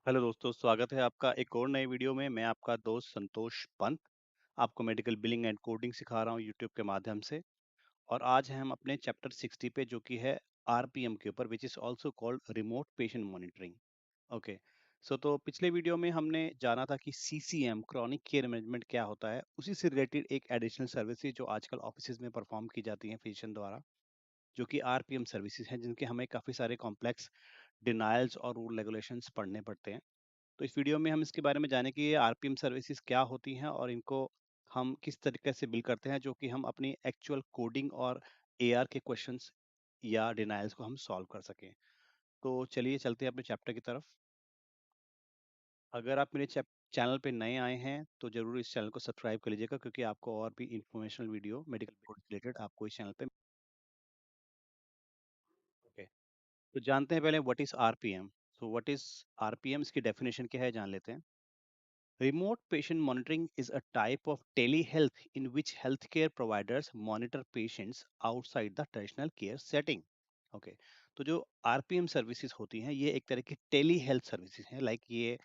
Hello दोस्तों, स्वागत है आपका एक और नए वीडियो में। मैं आपका दोस्त संतोष पंत आपको मेडिकल बिलिंग एंड कोडिंग सिखा रहा हूँ यूट्यूब के माध्यम से। और आज हैं हम अपने चैप्टर 60 पे, जो कि है आरपीएम के ऊपर, which is also called remote patient monitoring. Okay. तो पिछले वीडियो में हमने जाना था कि सीसीएम क्रॉनिक केयर मैनेजमेंट क्या होता है। उसी से रिलेटेड एक एडिशनल सर्विसेज जो आजकल ऑफिस में परफॉर्म की जाती हैं फिजिशियन द्वारा, जो कि आरपीएम सर्विसेज हैं, जिनके हमें काफ़ी सारे कॉम्प्लेक्स डिनायल्स और रूल रेगुलेशंस पढ़ने पड़ते हैं। तो इस वीडियो में हम इसके बारे में जाने कि ये आरपीएम सर्विसेज क्या होती हैं और इनको हम किस तरीके से बिल करते हैं, जो कि हम अपनी एक्चुअल कोडिंग और एआर के क्वेश्चंस या डिनाइल्स को हम सॉल्व कर सकें। तो चलिए चलते हैं अपने चैप्टर की तरफ। अगर आप मेरे चैनल पे नए आए हैं तो जरूर इस चैनल को सब्सक्राइब कर लीजिएगा, क्योंकि आपको और भी informational video medical code related आपको इस चैनल पे। ओके। तो जानते हैं पहले what is RPM. So what is RPM, इसकी डेफिनेशन क्या है जान लेते हैं। Remote patient monitoring is a type of telehealth in which healthcare providers monitor patients outside the traditional care setting. Okay. तो जो आरपीएम सर्विसेज होती हैं ये एक तरह की टेली हेल्थ सर्विसेज हैं। लाइक ये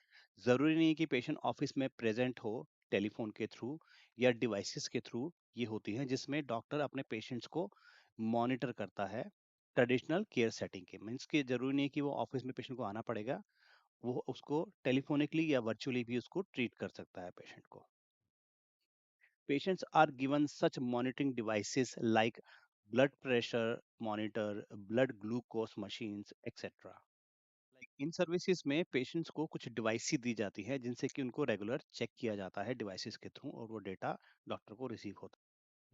ज़रूरी नहीं कि पेशेंट ऑफिस में प्रेजेंट हो, टेलीफोन के थ्रू या डिवाइसेस के थ्रू ये होती हैं, जिसमें डॉक्टर अपने पेशेंट्स को मॉनिटर करता है ट्रेडिशनल केयर सेटिंग के। मीन्स कि ज़रूरी नहीं कि वो ऑफिस में पेशेंट को आना पड़ेगा, वो उसको टेलीफोनिकली या वर्चुअली भी उसको ट्रीट कर सकता है पेशेंट को। Patients are given such monitoring devices like blood pressure monitor, blood glucose machines, etc. Like in services में पेशेंट्स को कुछ डिवाइस दी जाती है, जिनसे कि उनको रेगुलर चेक किया जाता है डिवाइसेस के थ्रू, और वो डेटा डॉक्टर को रिसीव होता है।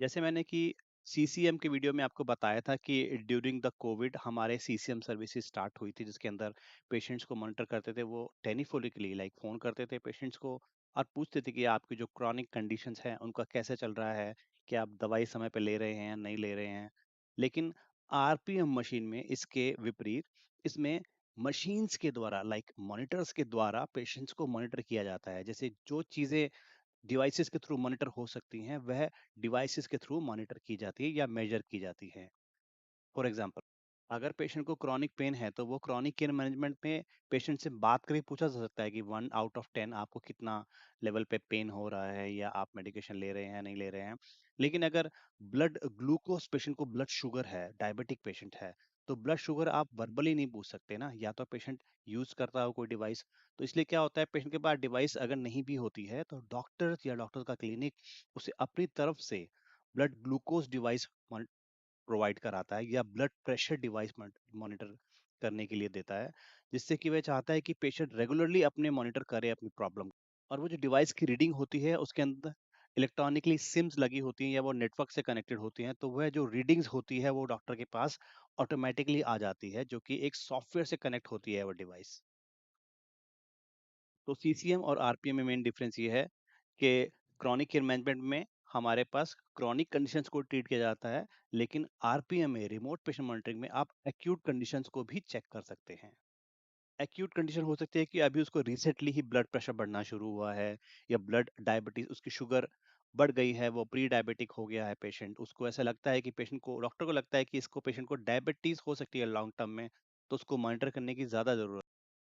जैसे मैंने कि सीसीएम के वीडियो में आपको बताया था कि ड्यूरिंग द कोविड हमारे सीसीएम सर्विसेज स्टार्ट हुई थी, जिसके अंदर पेशेंट्स को मॉनिटर करते थे। वो टेलीफोनिकली लाइक फ़ोन करते थे पेशेंट्स को और पूछते थे कि आपकी जो क्रॉनिक कंडीशंस हैं उनका कैसे चल रहा है, क्या आप दवाई समय पे ले रहे हैं या नहीं ले रहे हैं। लेकिन आरपीएम मशीन में इसके विपरीत, इसमें मशीन्स के द्वारा लाइक मॉनिटर्स के द्वारा पेशेंट्स को मॉनिटर किया जाता है। जैसे जो चीज़ें डिवाइसेस के थ्रू मॉनिटर हो सकती हैं, वह डिवाइसेस के थ्रू मॉनिटर की जाती है या मेजर की जाती है। फॉर एग्जांपल, अगर पेशेंट को क्रॉनिक पेन है तो वो क्रॉनिक केयर मैनेजमेंट में पेशेंट से बात करके पूछा जा सकता है कि 1 आउट ऑफ 10 आपको कितना लेवल पे पेन हो रहा है, या आप मेडिकेशन ले रहे हैं नहीं ले रहे हैं। लेकिन अगर ब्लड ग्लूकोज पेशेंट को ब्लड शुगर है, डायबिटिक पेशेंट है, तो ब्लड शुगर आप वर्बली नहीं पूछ सकते ना, या तो पेशेंट यूज करता हो कोई डिवाइस। तो इसलिए क्या होता है, पेशेंट के पास डिवाइस अगर नहीं भी होती है तो डॉक्टर या डॉक्टर का क्लिनिक उसे अपनी तरफ से ब्लड ग्लूकोज डिवाइस प्रोवाइड कराता है या ब्लड प्रेशर डिवाइस मॉनिटर करने के लिए देता है, जिससे कि वह चाहता है कि पेशेंट रेगुलरली अपने मॉनिटर करे अपनी प्रॉब्लम। और वो जो डिवाइस की रीडिंग होती है उसके अंदर इलेक्ट्रॉनिकली सिम्स लगी होती हैं या वो नेटवर्क से कनेक्टेड होती हैं, तो वह जो रीडिंग्स होती है वो डॉक्टर के पास ऑटोमेटिकली आ जाती है, जो कि एक सॉफ्टवेयर से कनेक्ट होती है वो डिवाइस। तो सीसीएम और आरपीएम में मेन डिफरेंस ये है कि क्रॉनिक केयर मैनेजमेंट में हमारे पास क्रॉनिक कंडीशंस को ट्रीट किया जाता है, लेकिन आरपीएम में रिमोट पेशेंट मॉनिटरिंग में आप एक्यूट कंडीशंस को भी चेक कर सकते हैं। एक्यूट कंडीशन हो सकती है कि अभी उसको रिसेंटली ही ब्लड प्रेशर बढ़ना शुरू हुआ है, या ब्लड डायबिटीज, उसकी शुगर बढ़ गई है, वो प्री डायबिटिक हो गया है पेशेंट। उसको ऐसा लगता है कि पेशेंट को, डॉक्टर को लगता है कि इसको पेशेंट को डायबिटीज हो सकती है लॉन्ग टर्म में, तो उसको मॉनिटर करने की ज्यादा जरूरत।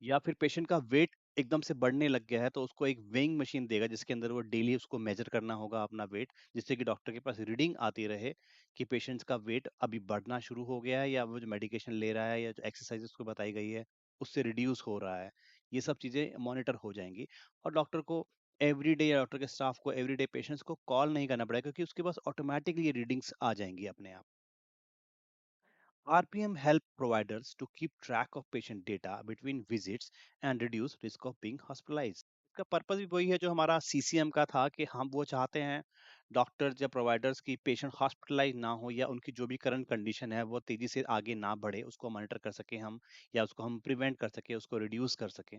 या फिर पेशेंट का वेट एकदम से बढ़ने लग गया है, तो उसको एक वेइंग मशीन देगा जिसके अंदर वो डेली उसको मेजर करना होगा अपना वेट, जिससे कि डॉक्टर के पास रीडिंग आती रहे कि पेशेंट्स का वेट अभी बढ़ना शुरू हो गया है, या वो जो मेडिकेशन ले रहा है या जो एक्सरसाइज उसको बताई गई है उससे रिड्यूस हो रहा है। ये सब चीज़ें मॉनिटर हो जाएंगी, और डॉक्टर को एवरी डे या डॉक्टर के स्टाफ को एवरी डे पेशेंट्स को कॉल नहीं करना पड़ेगा, क्योंकि उसके पास ऑटोमेटिकली रीडिंग्स आ जाएंगी अपने आप। RPM help providers to keep track of patient data between visits and reduce risk of being hospitalized. इसका पर्पस भी वही है जो हमारा सीसीएम का था, कि हम वो चाहते हैं डॉक्टर्स या प्रोवाइडर्स की पेशेंट हॉस्पिटलाइज ना हो, या उनकी जो भी करंट कंडीशन है वो तेजी से आगे ना बढ़े, उसको मॉनिटर कर सके हम, या उसको हम प्रिवेंट कर सके, उसको रिड्यूस कर सके।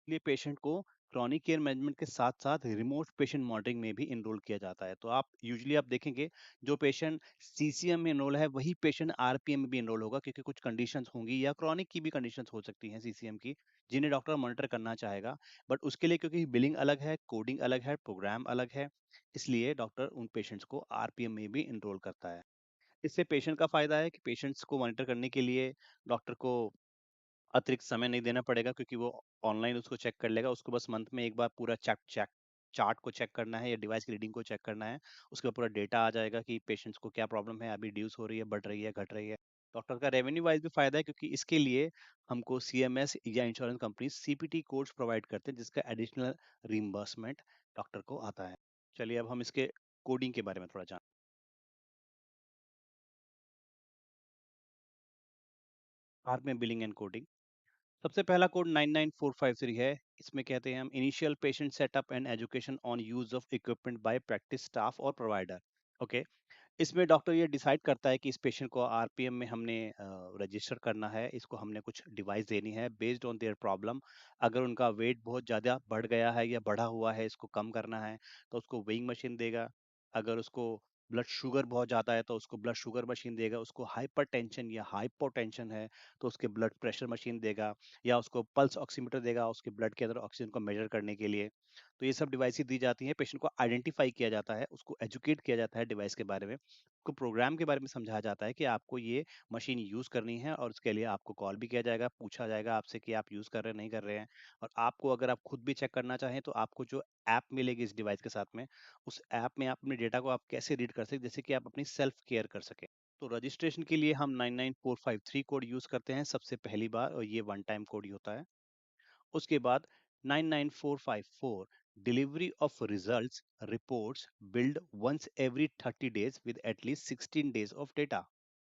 लिए पेशेंट को क्रॉनिक केयर मैनेजमेंट के साथ साथ रिमोट पेशेंट मॉनिटरिंग में भी इनरोल किया जाता है। तो आप यूजुअली आप देखेंगे जो पेशेंट सीसीएम में इनरोल है वही पेशेंट आरपीएम में भी इनरोल होगा, क्योंकि कुछ कंडीशंस होंगी या क्रॉनिक की भी कंडीशंस हो सकती हैं सीसीएम की, जिन्हें डॉक्टर मॉनिटर करना चाहेगा। बट उसके लिए क्योंकि बिलिंग अलग है, कोडिंग अलग है, प्रोग्राम अलग है, इसलिए डॉक्टर उन पेशेंट्स को आरपीएम में भी इनरोल करता है। इससे पेशेंट का फायदा है कि पेशेंट्स को मॉनिटर करने के लिए डॉक्टर को अतिरिक्त समय नहीं देना पड़ेगा, क्योंकि वो ऑनलाइन उसको चेक कर लेगा, उसको बस मंथ में एक बार पूरा चेक चेक चार्ट को चेक करना है या डिवाइस की रीडिंग को चेक करना है। उसके पूरा डेटा आ जाएगा कि पेशेंट्स को क्या प्रॉब्लम है, अभी ड्यूस हो रही है, बढ़ रही है, घट रही है। डॉक्टर का रेवेन्यू वाइज भी फायदा है, क्योंकि इसके लिए हमको सीएमएस या insurance company CPT codes provide करते हैं, जिसका एडिशनल रिम्बर्समेंट डॉक्टर को आता है। चलिए अब हम इसके कोडिंग के बारे में थोड़ा जान। आर्क में बिलिंग एंड कोडिंग, सबसे पहला कोड 99453 है। इसमें कहते हैं हम initial patient setup and education on use of equipment bye practice staff और प्रोवाइडर। ओके, इसमें डॉक्टर ये डिसाइड करता है कि इस पेशेंट को आरपीएम में हमने रजिस्टर करना है, इसको हमने कुछ डिवाइस देनी है बेस्ड ऑन देयर प्रॉब्लम। अगर उनका वेट बहुत ज़्यादा बढ़ गया है या बढ़ा हुआ है, इसको कम करना है, तो उसको वेइंग मशीन देगा। अगर उसको ब्लड शुगर बहुत ज़्यादा है तो उसको ब्लड शुगर मशीन देगा। उसको हाइपरटेंशन या हाइपोटेंशन है तो उसके ब्लड प्रेशर मशीन देगा, या उसको पल्स ऑक्सीमीटर देगा उसके ब्लड के अंदर ऑक्सीजन को मेजर करने के लिए। तो ये सब डिवाइसेस दी जाती हैं, पेशेंट को आइडेंटिफाई किया जाता है, उसको एजुकेट किया जाता है डिवाइस के बारे में, को प्रोग्राम के बारे में समझाया जाता है कि आपको ये मशीन यूज करनी है, और उसके लिए आपको कॉल भी किया जाएगा, पूछा जाएगा आपसे कि आप यूज कर रहे हैं नहीं कर रहे हैं। और आपको अगर आप खुद भी चेक करना चाहें तो आपको जो ऐप मिलेगी इस डिवाइस के साथ में, उस ऐप में आप अपने डेटा को आप कैसे रीड कर सकते, जैसे कि आप अपनी सेल्फ केयर कर सकें। तो रजिस्ट्रेशन के लिए हम 99453 कोड यूज करते हैं सबसे पहली बार, और ये वन टाइम कोड ही होता है। उसके बाद 99454 delivery of results reports build once every 30 days with at least 16 days of data.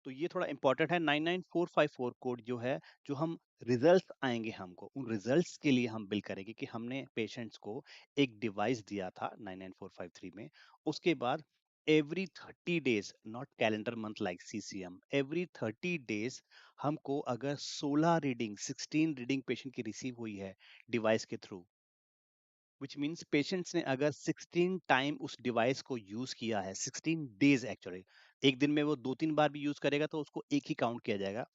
तो ये थोड़ा इंपॉर्टेंट है। 99454 कोड जो है, जो हम रिजल्ट्स आएंगे हमको, उन रिजल्ट्स के लिए हम बिल करेंगे कि हमने पेशेंट्स को एक डिवाइस दिया था 99453 में। उसके बाद every 30 days, not calendar month like CCM, every 30 days हमको अगर 16 रीडिंग पेशेंट की रिसीव हुई है डिवाइस के थ्रू, विच मीन्स पेशेंट्स ने अगर 16 टाइम उस डिवाइस को यूज किया है, 16 डेज एक्चुअली, एक दिन में वो 2-3 बार भी यूज करेगा तो उसको एक ही काउंट किया जाएगा।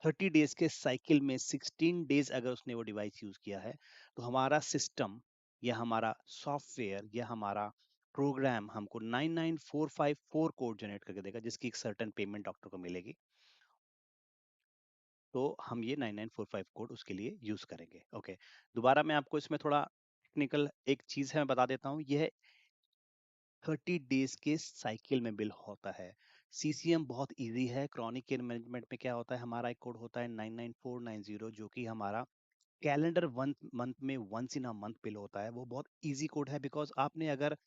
30 डेज के साइकिल में 16 डेज अगर उसने वो डिवाइस यूज किया है, तो हमारा सिस्टम या हमारा सॉफ्टवेयर या हमारा प्रोग्राम हमको 99454 कोड जनरेट करके देगा, जिसकी एक सर्टेन पेमेंट डॉक्टर को मिलेगी। तो हम ये 9945 कोड उसके लिए यूज करेंगे। ओके, दोबारा मैं आपको इसमें थोड़ा टेक्निकल एक चीज है मैं बता देता हूँ। यह 30 डेज के साइकिल में बिल होता है। सीसीएम बहुत इजी है। क्रॉनिक केयर मैनेजमेंट में क्या होता है, हमारा एक कोड होता है 99490, जो कि हमारा कैलेंडर वन मंथ में once in a month bill होता है। वो बहुत इजी कोड है, बिकॉज आपने अगर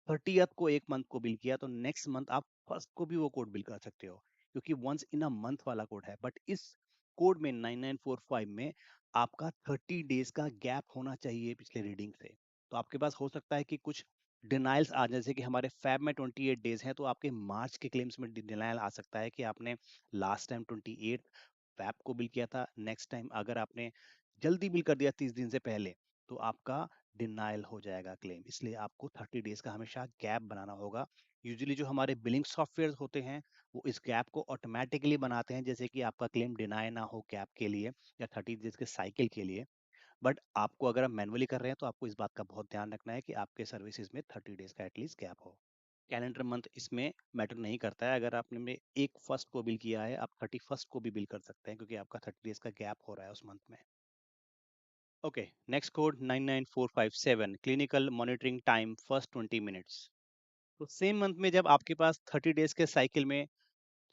30th को एक मंथ को बिल किया तो नेक्स्ट मंथ आप फर्स्ट को भी वो कोड बिल कर सकते हो, क्योंकि वंस इन अ मंथ वाला कोड है। बट इस कोड में 9945 में आपका 30 डेज का गैप होना चाहिए पिछले रीडिंग से। तो आपके पास हो सकता है कि कुछ डिनाइल्स आ जाए, जैसे कि हमारे फैब में 28 डेज हैं, तो आपके मार्च के क्लेम्स में डिनाइल आ सकता है कि आपने लास्ट टाइम 28 फैब को बिल किया था, नेक्स्ट टाइम अगर आपने जल्दी बिल कर दिया 30 दिन से पहले, तो आपका डिनाइल हो जाएगा क्लेम। इसलिए आपको 30 डेज का हमेशा गैप बनाना होगा। यूजुअली जो हमारे बिलिंग सॉफ्टवेयर होते हैं वो इस गैप को ऑटोमेटिकली बनाते हैं, जैसे कि आपका क्लेम डिनाई ना हो गैप के लिए या 30 डेज के साइकिल के लिए। बट आपको अगर आप मैनुअली कर रहे हैं तो आपको इस बात का बहुत ध्यान रखना है कि आपके सर्विसेज में 30 डेज का एटलीस्ट गैप हो। कैलेंडर मंथ इसमें मैटर नहीं करता है। अगर आपने में एक फर्स्ट को बिल किया है, आप 31st को भी बिल कर सकते हैं, क्योंकि आपका 30 डेज का गैप हो रहा है उस मंथ में। Okay, next code 99457 clinical monitoring time first 20 minutes. तो सेम मंथ में जब आपके पास 30 डेज के साइकिल में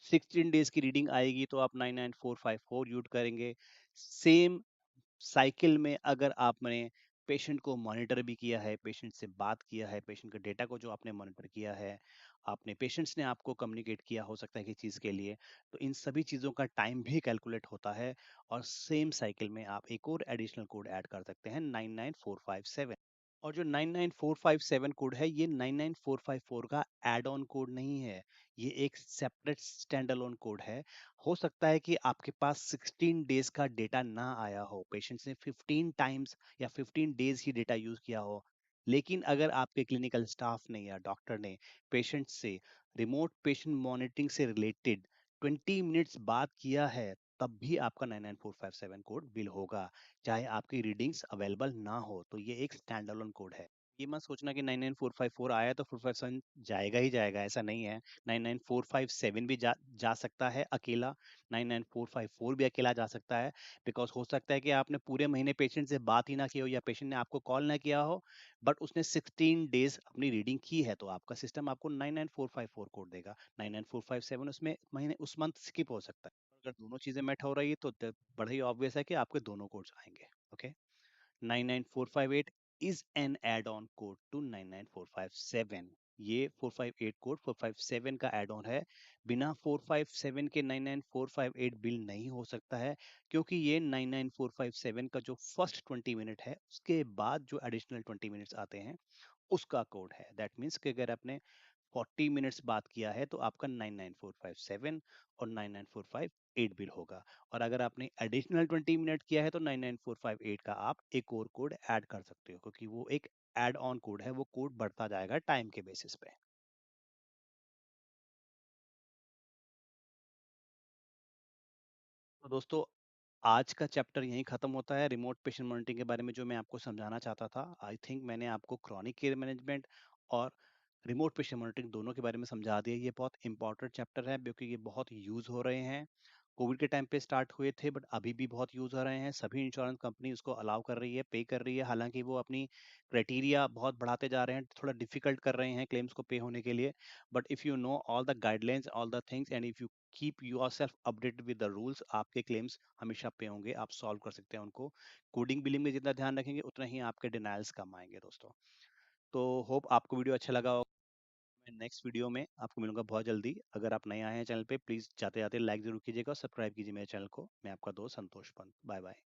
16 डेज की रीडिंग आएगी तो आप 99454 यूज करेंगे। सेम साइकिल में अगर आपने पेशेंट को मॉनिटर भी किया है, पेशेंट से बात किया है, पेशेंट के डेटा को जो आपने मॉनिटर किया है, आपने पेशेंट्स ने आपको कम्युनिकेट किया हो सकता है कि चीज़ के लिए, तो इन सभी चीज़ों का टाइम भी कैलकुलेट होता है। और सेम साइकिल में आप एक और एडिशनल कोड ऐड कर सकते हैं 99457। और जो 99457 कोड है, ये 99454 का एड ऑन कोड नहीं है, ये एक सेपरेट स्टैंड अलोन कोड है। हो सकता है कि आपके पास 16 डेज का डेटा ना आया हो, पेशेंट्स ने 15 टाइम्स या 15 डेज ही डेटा यूज किया हो, लेकिन अगर आपके क्लिनिकल स्टाफ ने या डॉक्टर ने पेशेंट से रिमोट पेशेंट मॉनिटरिंग से रिलेटेड 20 मिनट्स बात किया है, तब भी आपका 99457 कोड बिल होगा, चाहे आपकी रीडिंग्स अवेलेबल ना हो। तो ये एक स्टैंड अलोन कोड है। ये मत सोचना कि 99454 आया तो 457 जाएगा ही जाएगा, ऐसा नहीं है। 99457 भी जा सकता है अकेला, 99454 भी अकेला जा सकता है। बिकॉज हो सकता है कि आपने पूरे महीने पेशेंट से बात ही ना की हो, या पेशेंट ने आपको कॉल ना किया हो, बट उसने 16 डेज अपनी रीडिंग की है, तो आपका सिस्टम आपको 99454 कोड देगा। 99457 उसमें महीने उस मंथ स्किप हो सकता है। अगर दोनों चीजें मैट हो रही है तो बड़ा ही ऑब्वियस है कि आपके दोनों कोड्स आएंगे। Okay, 99458 is an add-on code to 99457। ये 458 कोड 457 का एड ऑन है। बिना 457 के 99458 बिल नहीं हो सकता है, क्योंकि ये 99457 का जो फर्स्ट 20 मिनट है, उसके बाद जो एडिशनल 20 मिनट्स आते हैं, उसका कोड है। दैट मीन्स कि अगर आपने 40 मिनट्स बात किया है तो आपका 99457 और 99458 बिल होगा। और अगर आपने एडिशनल 20 मिनट किया है तो 99458 का आप एक और कोड ऐड कर सकते हो, क्योंकि वो एक एड ऑन कोड है, वो कोड बढ़ता जाएगा टाइम के बेसिस पे। तो दोस्तों, आज का चैप्टर यहीं खत्म होता है। रिमोट पेशेंट मॉनिटरिंग के बारे में जो मैं आपको समझाना चाहता था, आई थिंक मैंने आपको क्रॉनिक केयर मैनेजमेंट और रिमोट पेशेंट मॉनिटरिंग दोनों के बारे में समझा दिया। ये बहुत इंपॉर्टेंट चैप्टर है, क्योंकि ये बहुत यूज हो रहे हैं। कोविड के टाइम पे स्टार्ट हुए थे, बट अभी भी बहुत यूज हो रहे हैं। सभी इंश्योरेंस कंपनी उसको अलाउ कर रही है, पे कर रही है। हालांकि वो अपनी क्राइटेरिया बहुत बढ़ाते जा रहे हैं, थोड़ा डिफिकल्ट कर रहे हैं क्लेम्स को पे होने के लिए। But if you know all the guidelines, all the things, and if you keep your self updated with the rules, आपके क्लेम्स हमेशा पे होंगे, आप सॉल्व कर सकते हैं उनको। कोडिंग बिलिंग में जितना ध्यान रखेंगे, उतना ही आपके डिनाइल्स कम आएंगे दोस्तों। तो होप आपको वीडियो अच्छा लगा हो। मैं नेक्स्ट वीडियो में आपको मिलूंगा बहुत जल्दी। अगर आप नए आए हैं चैनल पे, प्लीज जाते जाते लाइक जरूर कीजिएगा और सब्सक्राइब कीजिए मेरे चैनल को। मैं आपका दोस्त संतोष पंत। Bye bye.